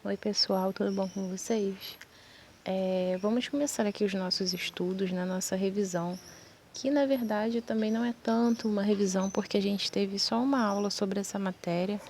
Oi pessoal, tudo bom com vocês? Vamos começar aqui os nossos estudos, na nossa revisão, que na verdade também não é tanto uma revisão, porque a gente teve só uma aula sobre essa matéria,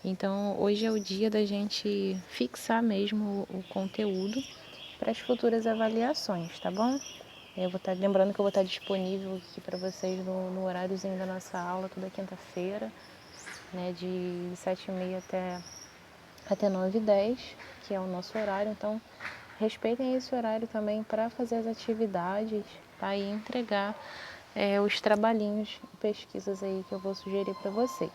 então hoje é o dia da gente fixar mesmo o conteúdo para as futuras avaliações, tá bom? Eu vou estar lembrando que eu vou estar disponível aqui para vocês no horáriozinho da nossa aula, toda quinta-feira, né, de 7h30 até 9h10, que é o nosso horário. Então, respeitem esse horário também para fazer as atividades, tá? E entregar os trabalhinhos e pesquisas aí que eu vou sugerir para vocês.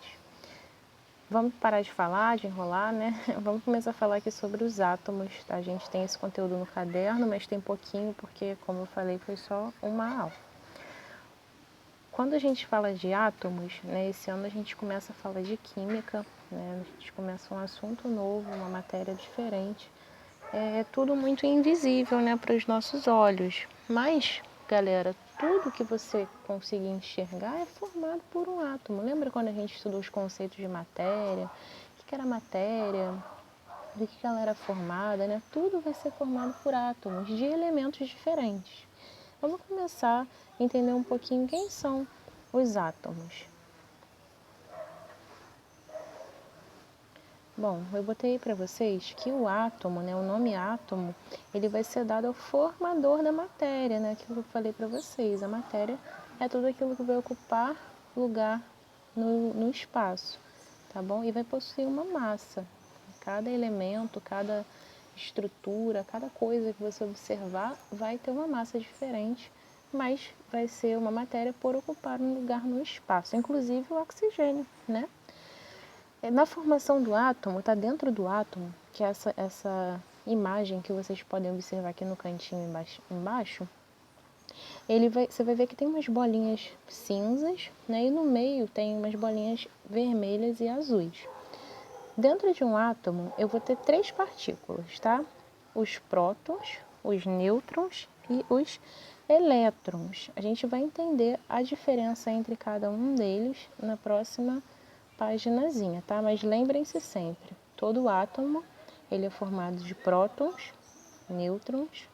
Vamos parar de falar, de enrolar, né? Vamos começar a falar aqui sobre os átomos, tá? A gente tem esse conteúdo no caderno, mas tem pouquinho, porque, como eu falei, foi só uma aula. Quando a gente fala de átomos, né, esse ano a gente começa a falar de química, né, a gente começa um assunto novo, uma matéria diferente. É tudo muito invisível, né, para os nossos olhos. Mas, galera, tudo que você conseguir enxergar é formado por um átomo. Lembra quando a gente estudou os conceitos de matéria? O que era matéria? Do que ela era formada, né? Tudo vai ser formado por átomos de elementos diferentes. Vamos começar a entender um pouquinho quem são os átomos. Bom, eu botei para vocês que o átomo, né, o nome átomo, ele vai ser dado ao formador da matéria, né? Aquilo que eu falei para vocês, a matéria é tudo aquilo que vai ocupar lugar no espaço, tá bom? E vai possuir uma massa. Cada elemento, cada estrutura, cada coisa que você observar vai ter uma massa diferente, mas vai ser uma matéria por ocupar um lugar no espaço, inclusive o oxigênio, né? Na formação do átomo, está dentro do átomo, que é essa imagem que vocês podem observar aqui no cantinho embaixo, você vai ver que tem umas bolinhas cinzas, né? E no meio tem umas bolinhas vermelhas e azuis. Dentro de um átomo, eu vou ter 3 partículas, tá? Os prótons, os nêutrons e os elétrons. A gente vai entender a diferença entre cada um deles na próxima paginazinha, tá? Mas lembrem-se sempre, todo átomo ele é formado de prótons, nêutrons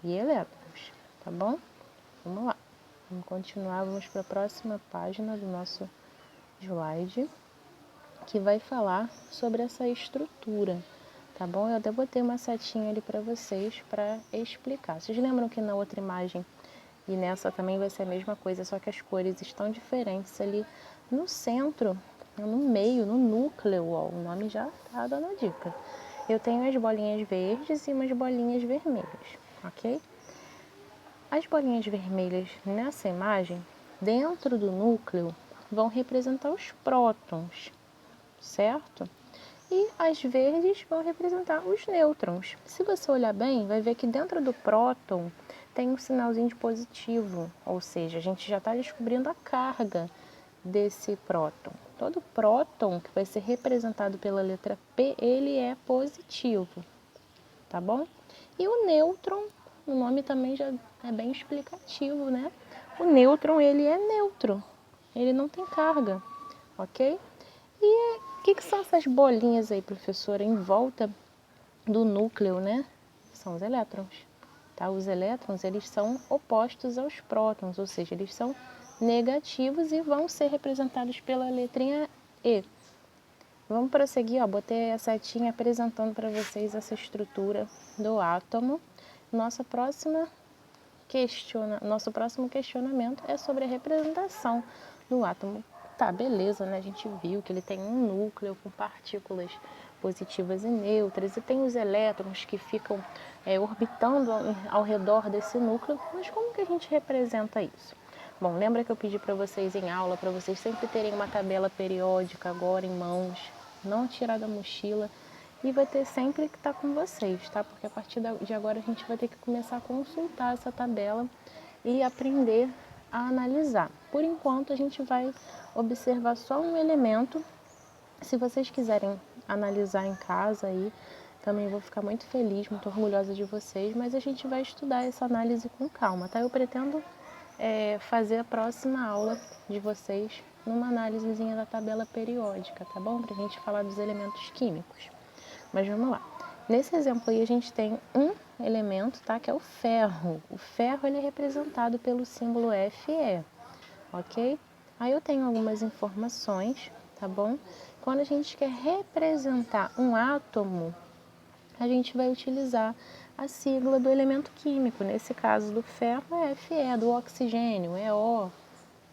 e elétrons, tá bom? Vamos lá. Vamos continuar, vamos para a próxima página do nosso slide, que vai falar sobre essa estrutura, tá bom? Eu até botei uma setinha ali para vocês para explicar. Vocês lembram que na outra imagem e nessa também vai ser a mesma coisa, só que as cores estão diferentes ali no centro, no meio, no núcleo, ó, o nome já tá dando a dica. Eu tenho as bolinhas verdes e umas bolinhas vermelhas, ok? As bolinhas vermelhas nessa imagem, dentro do núcleo, vão representar os prótons, certo? E as verdes vão representar os nêutrons. Se você olhar bem, vai ver que dentro do próton tem um sinalzinho de positivo, ou seja, a gente já está descobrindo a carga desse próton. Todo próton que vai ser representado pela letra P, ele é positivo, tá bom? E o nêutron, o nome também já é bem explicativo, né? O nêutron, ele é neutro, ele não tem carga, ok? E o que são essas bolinhas aí, professora, em volta do núcleo, né? São os elétrons, tá? Os elétrons, eles são opostos aos prótons, ou seja, eles são negativos e vão ser representados pela letrinha E. Vamos prosseguir, ó, botei a setinha apresentando para vocês essa estrutura do átomo. Nosso próximo questionamento é sobre a representação do átomo. Tá, beleza, né? A gente viu que ele tem um núcleo com partículas positivas e neutras e tem os elétrons que ficam orbitando ao redor desse núcleo, mas como que a gente representa isso? Bom, lembra que eu pedi para vocês em aula, para vocês sempre terem uma tabela periódica agora em mãos, não tirar da mochila, e vai ter sempre que estar com vocês, tá? Porque a partir de agora a gente vai ter que começar a consultar essa tabela e aprender a analisar. Por enquanto a gente vai observar só um elemento. Se vocês quiserem analisar em casa aí, também vou ficar muito feliz, muito orgulhosa de vocês, mas a gente vai estudar essa análise com calma, tá? Eu pretendo fazer a próxima aula de vocês numa análisezinha da tabela periódica, tá bom? Pra gente falar dos elementos químicos. Mas vamos lá. Nesse exemplo aí a gente tem um elemento, tá? Que é o ferro. O ferro ele é representado pelo símbolo Fe, ok? Aí eu tenho algumas informações, tá bom? Quando a gente quer representar um átomo, a gente vai utilizar a sigla do elemento químico. Nesse caso do ferro é Fe, do oxigênio, é O.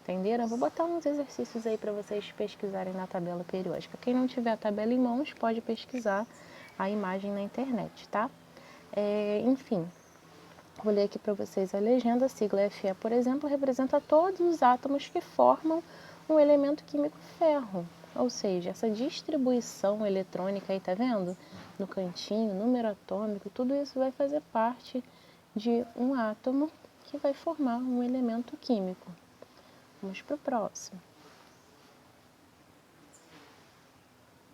Entenderam? Eu vou botar uns exercícios aí para vocês pesquisarem na tabela periódica. Quem não tiver a tabela em mãos pode pesquisar a imagem na internet, tá? Enfim, vou ler aqui para vocês a legenda. A sigla Fe, por exemplo, representa todos os átomos que formam um elemento químico ferro. Ou seja, essa distribuição eletrônica aí, tá vendo? No cantinho, número atômico, tudo isso vai fazer parte de um átomo que vai formar um elemento químico. Vamos para o próximo.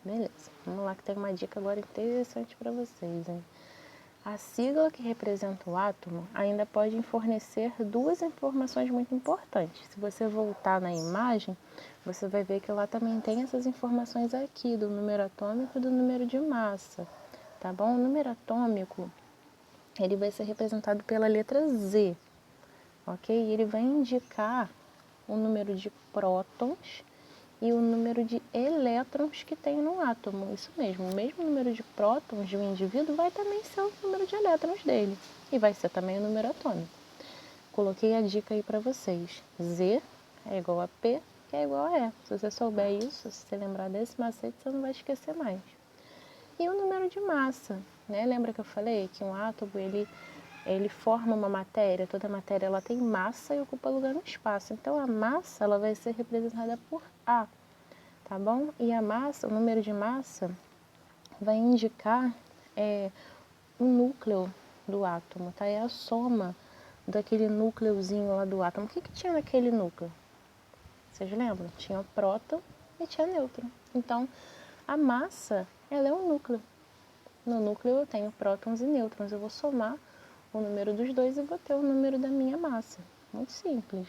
Beleza, vamos lá que tem uma dica agora interessante para vocês, hein? A sigla que representa o átomo ainda pode fornecer duas informações muito importantes. Se você voltar na imagem, você vai ver que lá também tem essas informações aqui, do número atômico e do número de massa, tá bom? O número atômico, ele vai ser representado pela letra Z, ok? Ele vai indicar o número de prótons e o número de elétrons que tem no átomo. Isso mesmo, o mesmo número de prótons de um indivíduo vai também ser o número de elétrons dele. E vai ser também o número atômico. Coloquei a dica aí para vocês. Z é igual a P, que é igual a E. Se você souber isso, se você lembrar desse macete, você não vai esquecer mais. E o número de massa, né? Lembra que eu falei que um átomo, ele forma uma matéria, toda matéria ela tem massa e ocupa lugar no espaço. Então a massa ela vai ser representada por A, tá bom? E a massa, o número de massa, vai indicar o núcleo do átomo, tá? É a soma daquele núcleozinho lá do átomo. O que tinha naquele núcleo? Vocês lembram? Tinha o próton e tinha nêutron. Então a massa, ela é um núcleo. No núcleo eu tenho prótons e nêutrons. Eu vou somar o número dos dois e vou ter o número da minha massa. Muito simples.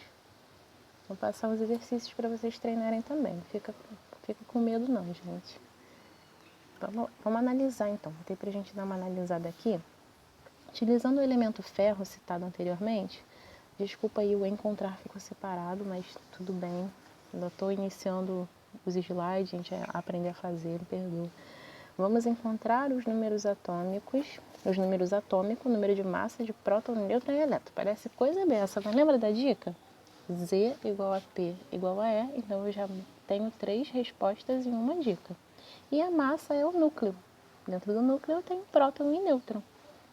Vou passar uns exercícios para vocês treinarem também. Fica com medo não, gente. Vamos analisar então. Vou ter para a gente dar uma analisada aqui. Utilizando o elemento ferro citado anteriormente, desculpa aí o encontrar ficou separado, mas tudo bem. Ainda estou iniciando os slides, a gente vai aprender a fazer, me perdoa. Vamos encontrar os números atômicos, o número de massa de próton, nêutron e elétron. Parece coisa dessa, mas lembra da dica? Z igual a P igual a E, então eu já tenho 3 respostas em uma dica. E a massa é o núcleo. Dentro do núcleo eu tenho próton e nêutron,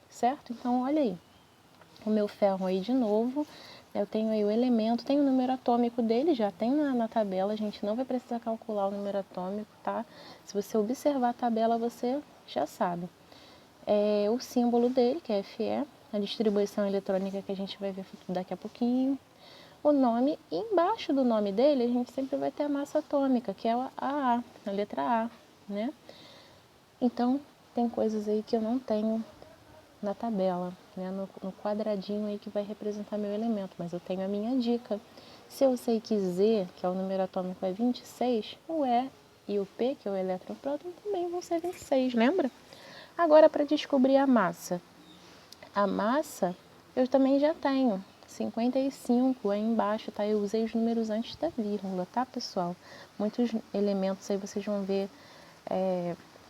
certo? Então olha aí, o meu ferro aí de novo, eu tenho aí o elemento, tem o número atômico dele, já tem na tabela, a gente não vai precisar calcular o número atômico, tá? Se você observar a tabela, você já sabe. O símbolo dele, que é Fe, a distribuição eletrônica que a gente vai ver daqui a pouquinho. O nome, e embaixo do nome dele, a gente sempre vai ter a massa atômica, que é a letra A, né? Então, tem coisas aí que eu não tenho na tabela, né? no quadradinho aí que vai representar meu elemento, mas eu tenho a minha dica. Se eu sei que Z, que é o número atômico, é 26, o E e o P, que é o elétron próton, também vão ser 26, lembra? Agora, para descobrir a massa. A massa eu também já tenho, 55 aí embaixo, tá? Eu usei os números antes da vírgula, tá, pessoal? Muitos elementos aí vocês vão ver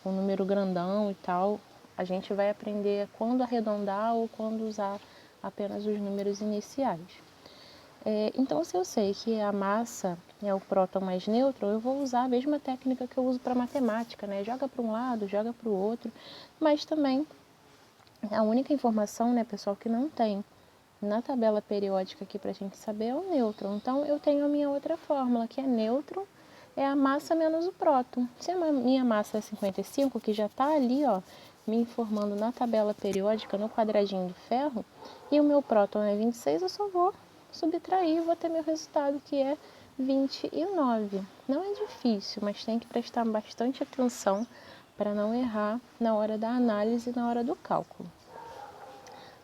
o número grandão e tal. A gente vai aprender quando arredondar ou quando usar apenas os números iniciais. Então, se eu sei que a massa é o próton mais nêutron, eu vou usar a mesma técnica que eu uso para matemática, né? Joga para um lado, joga para o outro, mas também a única informação, né, pessoal, que não tem na tabela periódica aqui para a gente saber é o nêutron. Então, eu tenho a minha outra fórmula, que é nêutron, é a massa menos o próton. Se a minha massa é 55, que já está ali, ó, me informando na tabela periódica, no quadradinho do ferro, e o meu próton é 26, eu só vou subtrair e vou ter meu resultado, que é 29. Não é difícil, mas tem que prestar bastante atenção para não errar na hora da análise e na hora do cálculo.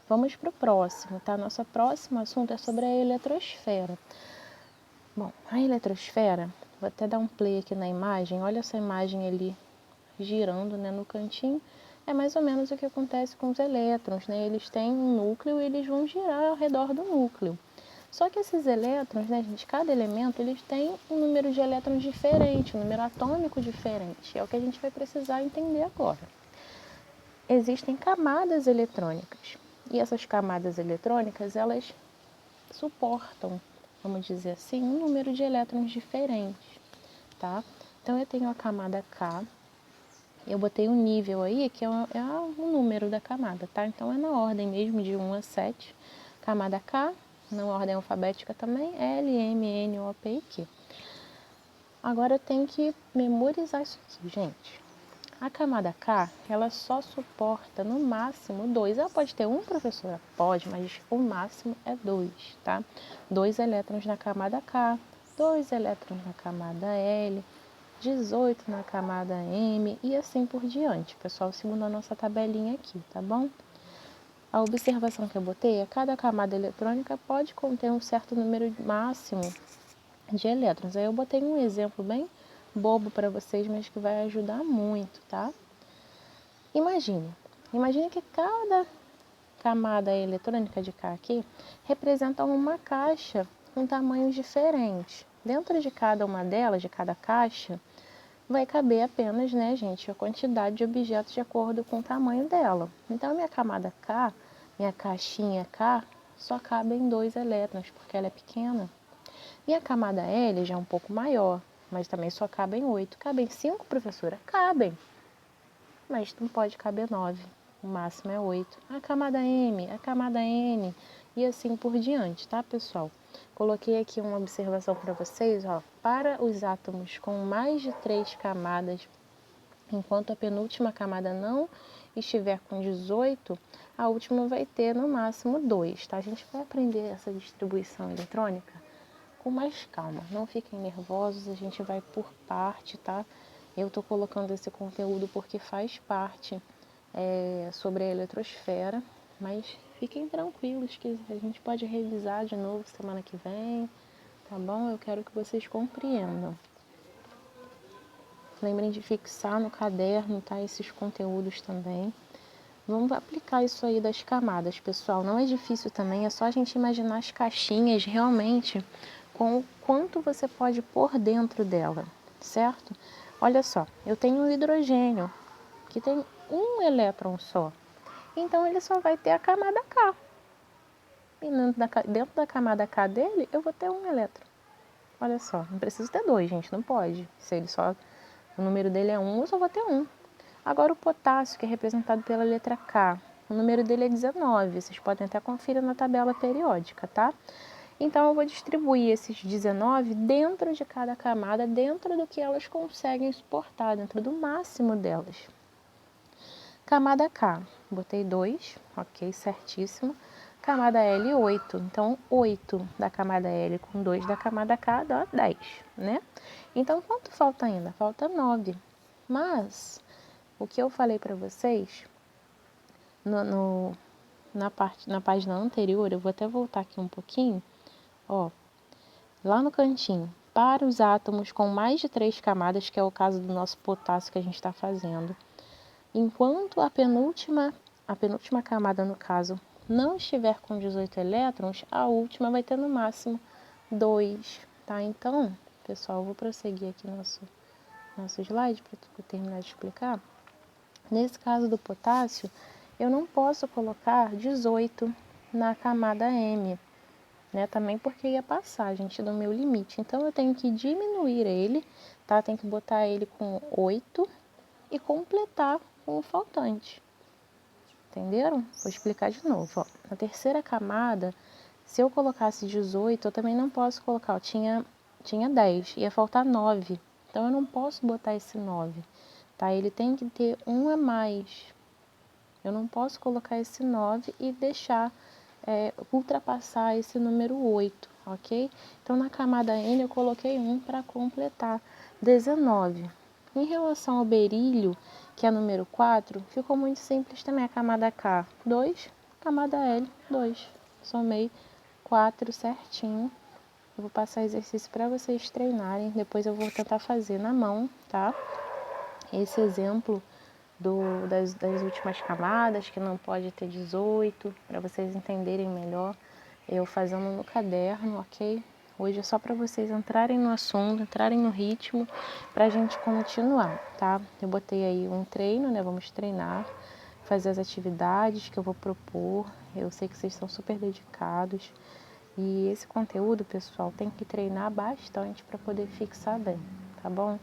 Vamos para o próximo, tá? Nosso próximo assunto é sobre a eletrosfera. Bom, a eletrosfera, vou até dar um play aqui na imagem, olha essa imagem ali girando, né, no cantinho. É mais ou menos o que acontece com os elétrons, né? Eles têm um núcleo e eles vão girar ao redor do núcleo. Só que esses elétrons, né, gente, cada elemento, eles têm um número de elétrons diferente, um número atômico diferente. É o que a gente vai precisar entender agora. Existem camadas eletrônicas. E essas camadas eletrônicas, elas suportam, vamos dizer assim, um número de elétrons diferentes, tá? Então, eu tenho a camada K, eu botei um nível aí, que é o número da camada, tá? Então, é na ordem mesmo, de 1 a 7. Camada K, na ordem alfabética também, L, M, N, O, P e Q. Agora, eu tenho que memorizar isso aqui, gente. A camada K, ela só suporta no máximo 2. Ela pode ter um, professora? Pode, mas o máximo é 2, tá? 2 elétrons na camada K, 2 elétrons na camada L, 18 na camada M e assim por diante, pessoal, segundo a nossa tabelinha aqui, tá bom? A observação que eu botei é que cada camada eletrônica pode conter um certo número máximo de elétrons. Aí eu botei um exemplo bem bobo para vocês, mas que vai ajudar muito, tá? Imagine que cada camada eletrônica de K aqui representa uma caixa com tamanhos diferentes. Dentro de cada uma delas, de cada caixa, vai caber apenas, né, gente, a quantidade de objetos de acordo com o tamanho dela. Então, a minha camada K, minha caixinha K, só cabem 2 elétrons, porque ela é pequena. E a camada L já é um pouco maior, mas também só cabem 8. Cabem 5, professora? Cabem, mas não pode caber 9. O máximo é 8. A camada M, a camada N e assim por diante, tá, pessoal? Coloquei aqui uma observação para vocês, ó. Para os átomos com mais de 3 camadas, enquanto a penúltima camada não estiver com 18, a última vai ter no máximo 2, tá? A gente vai aprender essa distribuição eletrônica com mais calma. Não fiquem nervosos, a gente vai por parte, tá? Eu tô colocando esse conteúdo porque faz parte sobre a eletrosfera, mas fiquem tranquilos que a gente pode revisar de novo semana que vem, tá bom? Eu quero que vocês compreendam. Lembrem de fixar no caderno, tá? Esses conteúdos também. Vamos aplicar isso aí das camadas, pessoal. Não é difícil também, é só a gente imaginar as caixinhas realmente com o quanto você pode pôr dentro dela, certo? Olha só, eu tenho um hidrogênio que tem um elétron só. Então, ele só vai ter a camada K. E dentro da camada K dele, eu vou ter um elétron. Olha só, não preciso ter 2, gente, não pode. Se ele só, o número dele é 1, eu só vou ter 1. Agora, o potássio, que é representado pela letra K, o número dele é 19. Vocês podem até conferir na tabela periódica, tá? Então, eu vou distribuir esses 19 dentro de cada camada, dentro do que elas conseguem suportar, dentro do máximo delas. Camada K, botei 2, ok, certíssimo. Camada L, 8. Então, 8 da camada L com 2 da camada K dá 10, né? Então, quanto falta ainda? Falta 9. Mas, o que eu falei para vocês na página anterior, eu vou até voltar aqui um pouquinho, ó, lá no cantinho, para os átomos com mais de 3 camadas, que é o caso do nosso potássio que a gente está fazendo, enquanto a penúltima camada, no caso, não estiver com 18 elétrons, a última vai ter no máximo 2, tá? Então, pessoal, eu vou prosseguir aqui nosso slide para terminar de explicar. Nesse caso do potássio, eu não posso colocar 18 na camada M, né? Também porque ia passar, gente, do meu limite. Então, eu tenho que diminuir ele, tá? Tenho que botar ele com 8 e completar com o faltante. Entenderam? Vou explicar de novo. Ó. Na terceira camada, se eu colocasse 18, eu também não posso colocar. Eu tinha 10, ia faltar 9. Então, eu não posso botar esse 9. Tá? Ele tem que ter um a mais. Eu não posso colocar esse 9 e deixar ultrapassar esse número 8, ok? Então, na camada N, eu coloquei 1 para completar 19. Em relação ao berílio, que é número 4, ficou muito simples também. A camada K, 2, camada L, 2. Somei 4 certinho. Eu vou passar exercício para vocês treinarem. Depois eu vou tentar fazer na mão, tá? Esse exemplo das últimas camadas, que não pode ter 18, para vocês entenderem melhor, eu fazendo no caderno, ok? Hoje é só para vocês entrarem no assunto, entrarem no ritmo, para a gente continuar, tá? Eu botei aí um treino, né? Vamos treinar, fazer as atividades que eu vou propor. Eu sei que vocês são super dedicados. E esse conteúdo, pessoal, tem que treinar bastante para poder fixar bem, tá bom?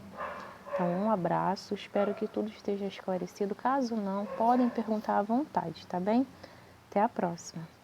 Então, um abraço, espero que tudo esteja esclarecido. Caso não, podem perguntar à vontade, tá bem? Até a próxima.